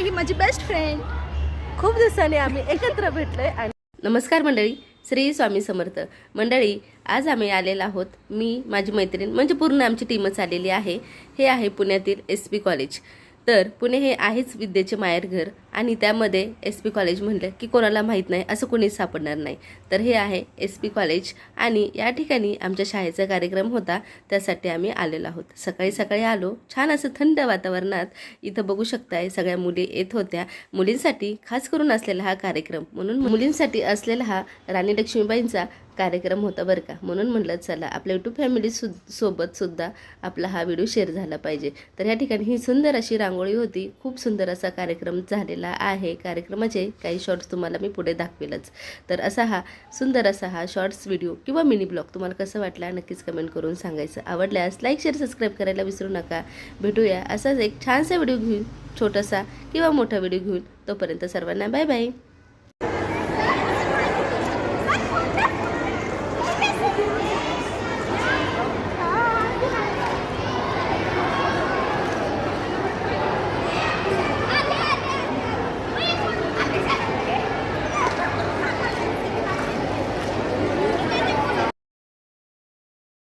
सोनाली माझी best friend. खूप दिवसांनी आम्ही एकत्र भेटलोय. आणि नमस्कार मंडळी, श्री स्वामी समर्थ. मंडळी, आज आम्ही आलेलो आहोत, मी माझी मैत्रीण म्हणजे पूर्ण आमची टीमच आलेली आहे. हे आहे पुण्यातील SP कॉलेज. तर पुणे हे आहेच विद्येचे माहेरघर आणि त्यामध्ये SP कॉलेज म्हणलं की कोणाला माहीत नाही असं कोणीच सापडणार नाही. तर हे आहे SP कॉलेज आणि या ठिकाणी आमच्या शाळेचा कार्यक्रम होता, त्यासाठी आम्ही आलेलो आहोत. सकाळी सकाळी आलो, छान असं थंड वातावरणात. इथं बघू शकताय सगळ्या मुली येत होत्या. मुलींसाठी खास करून असलेला हा कार्यक्रम, म्हणून मुलींसाठी असलेला हा राणी लक्ष्मीबाईंचा कार्यक्रम होता बरं का. म्हणून म्हटलं चला आपल्या यूट्यूब फॅमिली सोबत सुद्धा आपला हा व्हिडिओ शेअर झाला पाहिजे. तर या ठिकाणी ही सुंदर अशी रांगोळी होती. खूप सुंदर असा कार्यक्रम झालेला आहे. कार्यक्रमाचे काही शॉर्ट्स तुम्हाला मी पुढे दाखवेलच. तर असा हा सुंदर असा हा शॉर्ट्स व्हिडिओ किंवा मिनी ब्लॉग तुम्हाला कसं वाटला नक्कीच कमेंट करून सांगायचं. आवडल्यास लाईक शेअर सबस्क्राईब करायला विसरू नका. भेटूया असाच एक छानसा व्हिडिओ घेऊन, छोटासा किंवा मोठा व्हिडिओ घेऊन. तोपर्यंत सर्वांना बाय बाय.